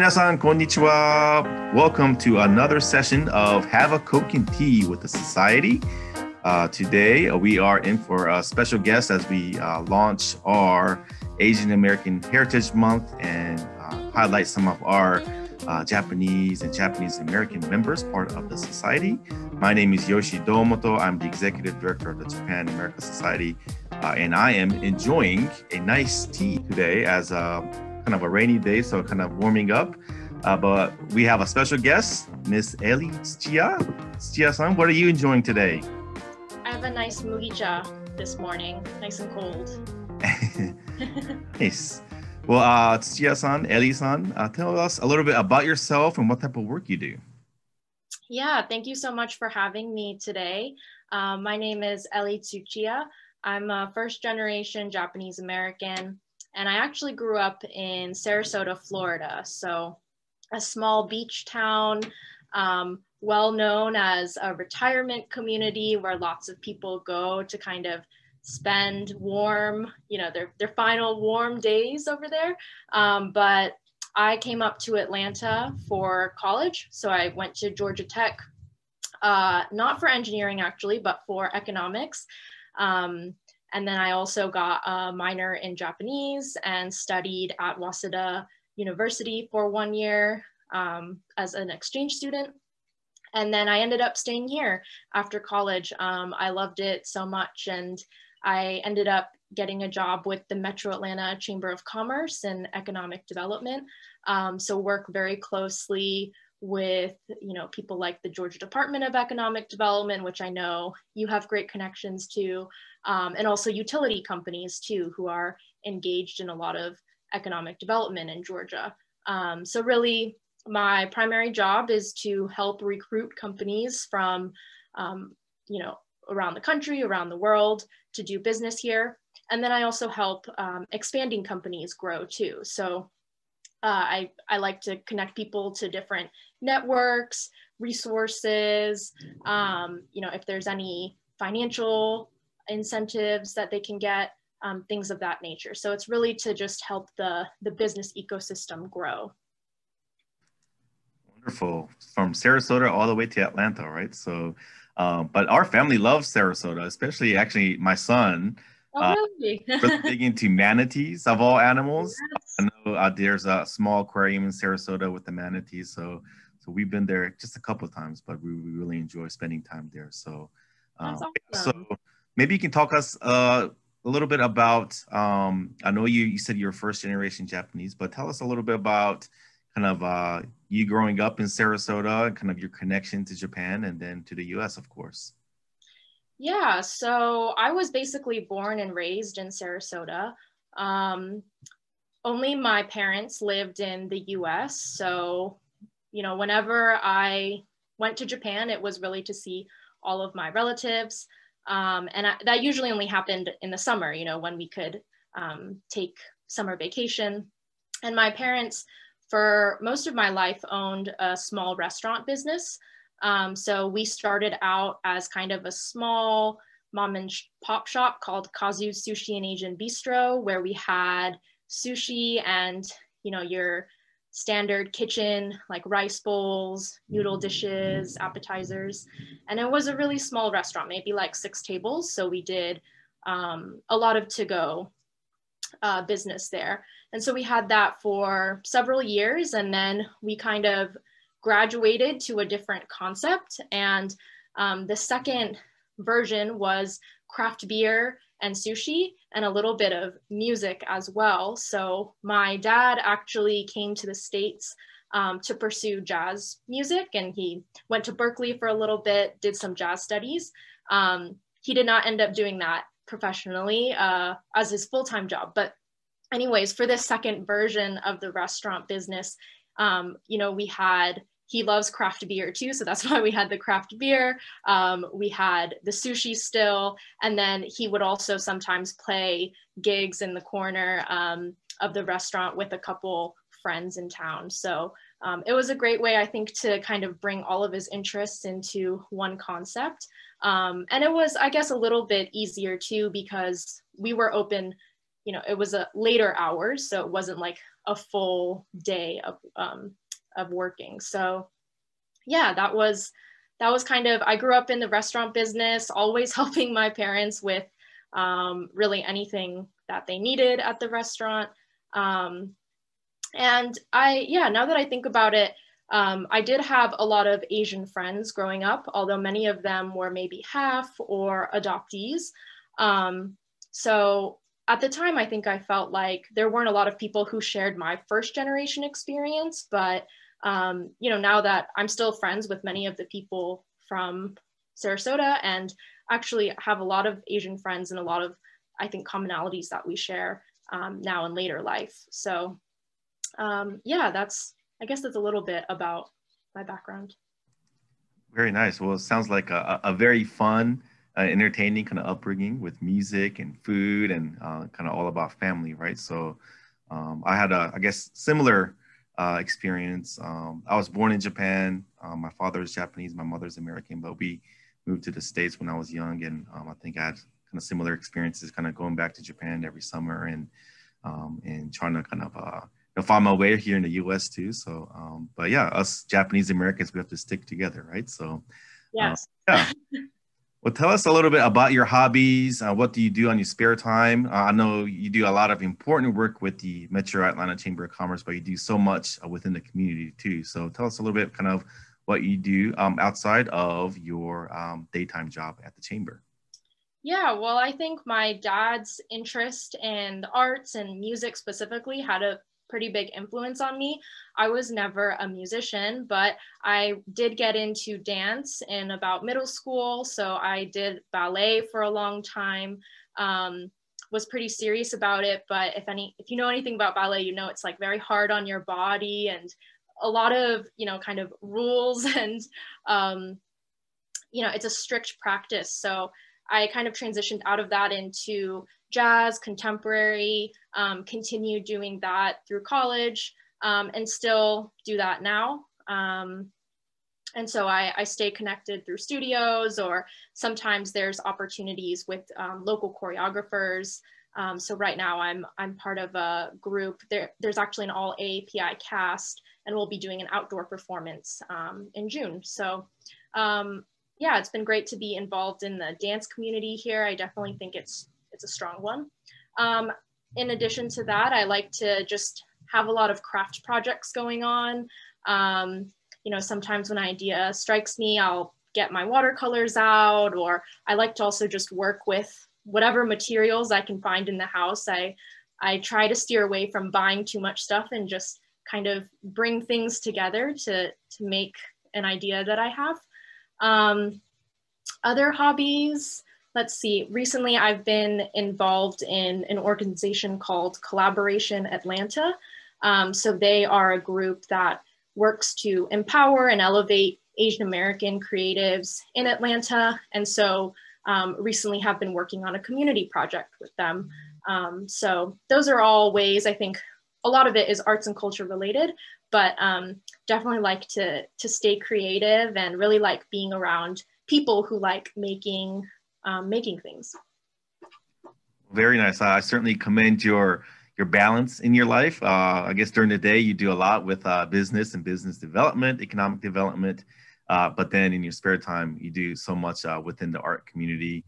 Minasan, konnichiwa. Welcome to another session of Have a Coke and Tea with the Society. Today, we are in for a special guest as we launch our Asian American Heritage Month and highlight some of our Japanese and Japanese American members, part of the Society. My name is Yoshi Domoto. I'm the Executive Director of the Japan America Society, and I am enjoying a nice tea today as kind of a rainy day, so kind of warming up. But we have a special guest, Miss Ellie Tsuchiya. Tsuchiya-san, what are you enjoying today? I have a nice mugicha this morning, nice and cold. Nice. Well, Tsuchiya-san, Ellie-san, tell us a little bit about yourself and what type of work you do. Yeah, thank you so much for having me today. My name is Ellie Tsuchiya. I'm a first generation Japanese American, and I actually grew up in Sarasota, Florida. So a small beach town, well known as a retirement community where lots of people go to kind of spend warm, their final warm days over there. But I came up to Atlanta for college. So I went to Georgia Tech, not for engineering actually, but for economics. And then I also got a minor in Japanese and studied at Waseda University for 1 year as an exchange student. And then I ended up staying here after college. I loved it so much, and I ended up getting a job with the Metro Atlanta Chamber of Commerce and Economic Development. So work very closely with people like the Georgia Department of Economic Development, which I know you have great connections to, and also utility companies too, who are engaged in a lot of economic development in Georgia. So really, my primary job is to help recruit companies from around the country, around the world, to do business here. And then I also help expanding companies grow too. So I like to connect people to different networks, resources, if there's any financial incentives that they can get, things of that nature. So it's really to just help the business ecosystem grow. Wonderful. From Sarasota all the way to Atlanta, right? So, but our family loves Sarasota, especially actually my son. Oh, really? Really big into manatees of all animals. Yes. I know there's a small aquarium in Sarasota with the manatees. So we've been there just a couple of times, but we really enjoy spending time there. So, That's so awesome. maybe you can talk us a little bit about, I know you said you're first generation Japanese, but tell us a little bit about kind of you growing up in Sarasota and kind of your connection to Japan and then to the US, of course. Yeah, so I was basically born and raised in Sarasota. Only my parents lived in the US. So, whenever I went to Japan, it was really to see all of my relatives. That usually only happened in the summer, when we could take summer vacation. And my parents, for most of my life, owned a small restaurant business. So we started out as kind of a small mom and pop shop called Kazu's Sushi and Asian Bistro, where we had sushi and, your standard kitchen, like rice bowls, noodle dishes, appetizers. And it was a really small restaurant, maybe like 6 tables. So we did a lot of to-go business there. And so we had that for several years, and then we kind of graduated to a different concept. And the second version was craft beer and sushi and a little bit of music as well. So my dad actually came to the States to pursue jazz music, and he went to Berkeley for a little bit, did some jazz studies. He did not end up doing that professionally as his full-time job. But anyways, for this second version of the restaurant business, he loves craft beer too. So that's why we had the craft beer. We had the sushi still. And then he would also sometimes play gigs in the corner of the restaurant with a couple friends in town. So it was a great way, I think, to kind of bring all of his interests into one concept. And it was, I guess, a little bit easier too, because we were open it was a later hours, so it wasn't like a full day of working. So yeah, that was kind of, I grew up in the restaurant business, always helping my parents with really anything that they needed at the restaurant. And now that I think about it, I did have a lot of Asian friends growing up, although many of them were maybe half or adoptees. So at the time, I think I felt like there weren't a lot of people who shared my first generation experience, but now that I'm still friends with many of the people from Sarasota and actually have a lot of Asian friends and a lot of, I think, commonalities that we share now in later life. So I guess that's a little bit about my background. Very nice. Well, it sounds like a very fun, entertaining kind of upbringing with music and food and kind of all about family, right? So I had I guess, similar experience. I was born in Japan. My father is Japanese, my mother's American, but we moved to the States when I was young. And I think I had kind of similar experiences, kind of going back to Japan every summer and trying to kind of find my way here in the U.S. too. So, but yeah, us Japanese Americans, we have to stick together, right? So, yes. Yeah. Well, tell us a little bit about your hobbies. What do you do on your spare time? I know you do a lot of important work with the Metro Atlanta Chamber of Commerce, but you do so much within the community too. So tell us a little bit kind of what you do outside of your daytime job at the chamber. Yeah, well, I think my dad's interest in the arts and music specifically had a pretty big influence on me. I was never a musician, but I did get into dance in about middle school. So I did ballet for a long time, was pretty serious about it. But if you know anything about ballet, it's like very hard on your body and a lot of, kind of rules and, it's a strict practice. So I kind of transitioned out of that into jazz, contemporary, continued doing that through college, and still do that now. And so I stay connected through studios, or sometimes there's opportunities with local choreographers. So right now I'm part of a group. There's actually an all API cast, and we'll be doing an outdoor performance in June. So yeah, it's been great to be involved in the dance community here. I definitely think it's a strong one. In addition to that, I like to just have a lot of craft projects going on. Sometimes when an idea strikes me, I'll get my watercolors out, or I like to also just work with whatever materials I can find in the house. I try to steer away from buying too much stuff and just kind of bring things together to make an idea that I have. Other hobbies, let's see, recently I've been involved in an organization called Collaboration Atlanta. So they are a group that works to empower and elevate Asian American creatives in Atlanta. And so recently have been working on a community project with them. So those are all ways, I think a lot of it is arts and culture related, but definitely like to stay creative and really like being around people who like making things. Very nice. I certainly commend your balance in your life. I guess during the day you do a lot with business and business development, economic development, but then in your spare time you do so much within the art community.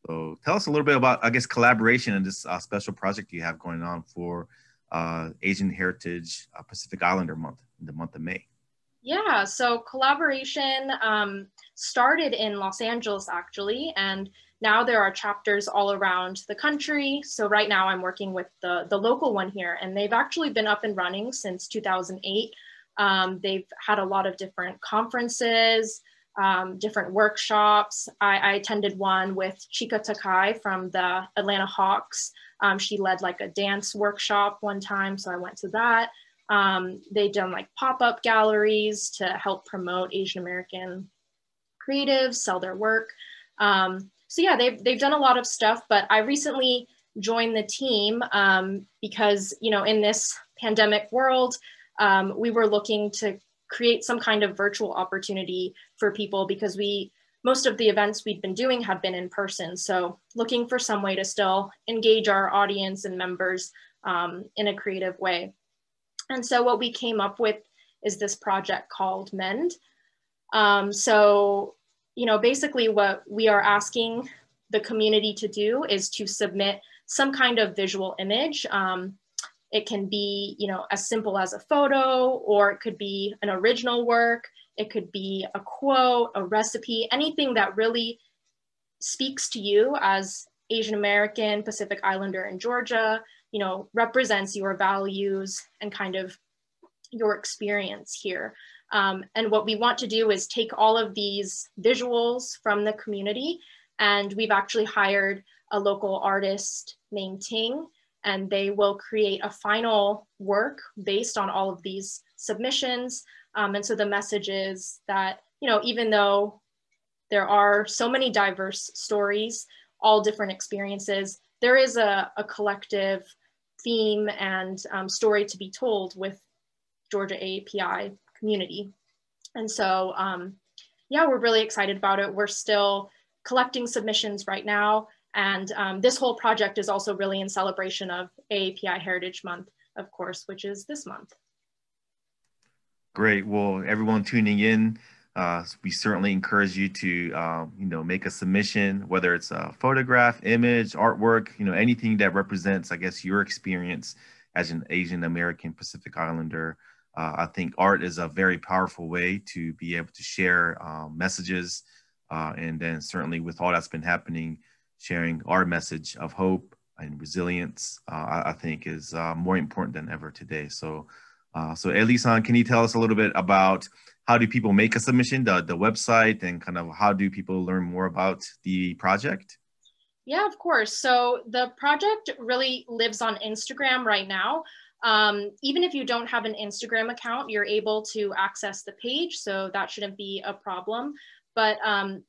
So tell us a little bit about, I guess, collaboration and this special project you have going on for Asian Heritage Pacific Islander Month, in the month of May. Yeah, so collaboration started in Los Angeles actually, and now there are chapters all around the country. So right now I'm working with the local one here, and they've actually been up and running since 2008. They've had a lot of different conferences, different workshops. I attended one with Chika Takai from the Atlanta Hawks. She led like a dance workshop one time, so I went to that. They've done like pop-up galleries to help promote Asian American creatives, sell their work. So yeah, they've done a lot of stuff, but I recently joined the team because, in this pandemic world, we were looking to create some kind of virtual opportunity for people, because we most of the events we'd been doing had been in person. So looking for some way to still engage our audience and members in a creative way. And so what we came up with is this project called Mend. So, basically what we are asking the community to do is to submit some kind of visual image. It can be, as simple as a photo, or it could be an original work. It could be a quote, a recipe, anything that really speaks to you as Asian American, Pacific Islander in Georgia, represents your values and kind of your experience here. And what we want to do is take all of these visuals from the community, and we've actually hired a local artist named Ting, and they will create a final work based on all of these submissions. And so the message is that, even though there are so many diverse stories, all different experiences, there is a collective theme and story to be told with Georgia AAPI community. And so, we're really excited about it. We're still collecting submissions right now. And this whole project is also really in celebration of AAPI Heritage Month, of course, which is this month. Great. Well, everyone tuning in, we certainly encourage you to, make a submission, whether it's a photograph, image, artwork, anything that represents, I guess, your experience as an Asian American Pacific Islander. I think art is a very powerful way to be able to share messages. And then certainly with all that's been happening, sharing our message of hope and resilience, I think is more important than ever today. So Ellie-san, can you tell us a little bit about how do people make a submission, the website, and kind of how do people learn more about the project? Yeah, of course. So the project really lives on Instagram right now. Even if you don't have an Instagram account, you're able to access the page, so that shouldn't be a problem. But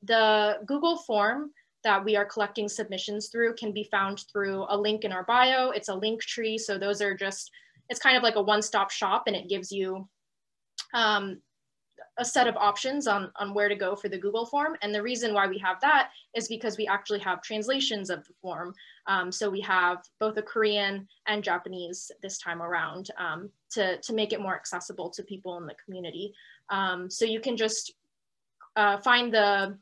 the Google form that we are collecting submissions through can be found through a link in our bio. It's a link tree, so those are just, it's kind of like a one-stop shop, and it gives you a set of options on where to go for the Google form. And the reason why we have that is because we actually have translations of the form. So we have both a Korean and Japanese this time around to make it more accessible to people in the community. So you can just find the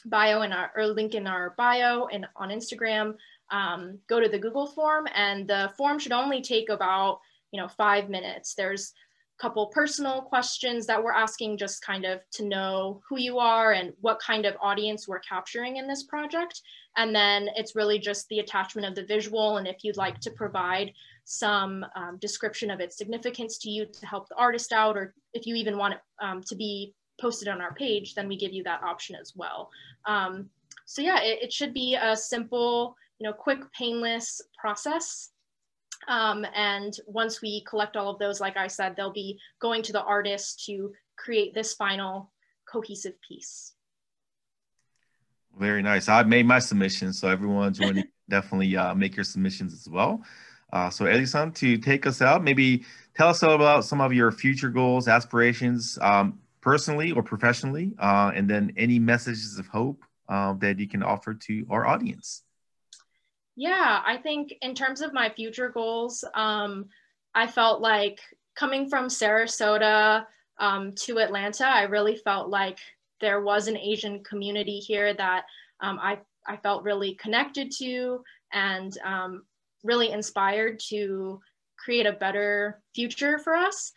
bio or link in our bio and on Instagram, go to the Google form, and the form should only take about 5 minutes. There's couple personal questions that we're asking just kind of to know who you are and what kind of audience we're capturing in this project. And then it's really just the attachment of the visual. And if you'd like to provide some description of its significance to you to help the artist out, or if you even want it to be posted on our page, then we give you that option as well. So yeah, it should be a simple, quick, painless process. And once we collect all of those, like I said, they'll be going to the artist to create this final cohesive piece. Very nice. I've made my submissions, so everyone joining, definitely make your submissions as well. So Ellie-san, to take us out, maybe tell us about some of your future goals, aspirations, personally or professionally, and then any messages of hope that you can offer to our audience. Yeah, I think in terms of my future goals, I felt like coming from Sarasota to Atlanta, I really felt like there was an Asian community here that I felt really connected to and really inspired to create a better future for us.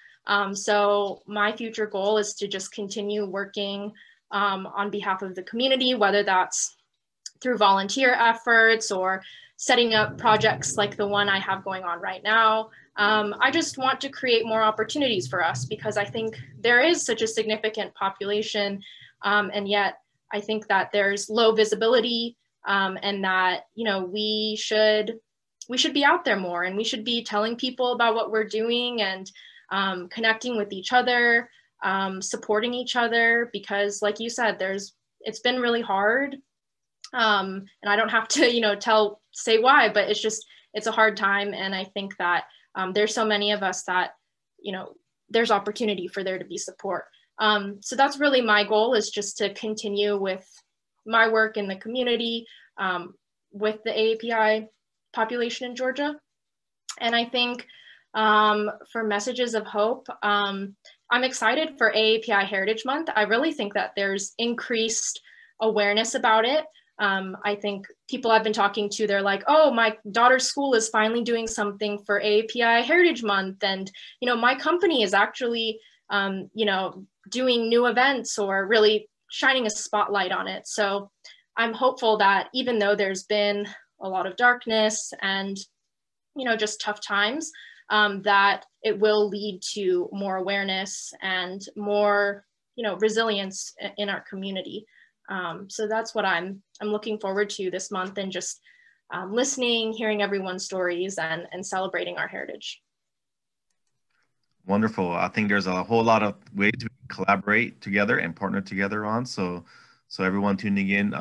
So my future goal is to just continue working on behalf of the community, whether that's through volunteer efforts or setting up projects like the one I have going on right now. I just want to create more opportunities for us because I think there is such a significant population, and yet I think that there's low visibility, and that we should be out there more, and we should be telling people about what we're doing and connecting with each other, supporting each other, because like you said, it's been really hard. And I don't have to, say why, but it's a hard time. And I think that there's so many of us that, there's opportunity for there to be support. So that's really my goal, is just to continue with my work in the community with the AAPI population in Georgia. And I think for messages of hope, I'm excited for AAPI Heritage Month. I really think that there's increased awareness about it. I think people I've been talking to, they're like, oh, my daughter's school is finally doing something for AAPI Heritage Month. And, you know, my company is actually, you know, doing new events or really shining a spotlight on it. So I'm hopeful that even though there's been a lot of darkness and, you know, just tough times, that it will lead to more awareness and more, you know, resilience in our community. So that's what I'm looking forward to this month, and just listening, hearing everyone's stories, and celebrating our heritage. Wonderful. I think there's a whole lot of ways to collaborate together and partner together on. So everyone tuning in,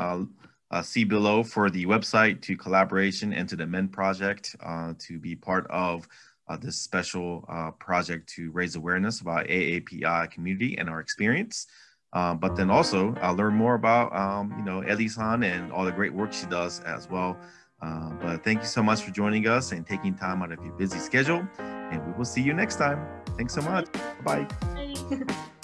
see below for the website to collaboration and to the MEND project to be part of this special project to raise awareness about AAPI community and our experience. But then also learn more about, you know, Ellie-san and all the great work she does as well. But thank you so much for joining us and taking time out of your busy schedule. And we will see you next time. Thanks so much. Bye-bye. Bye.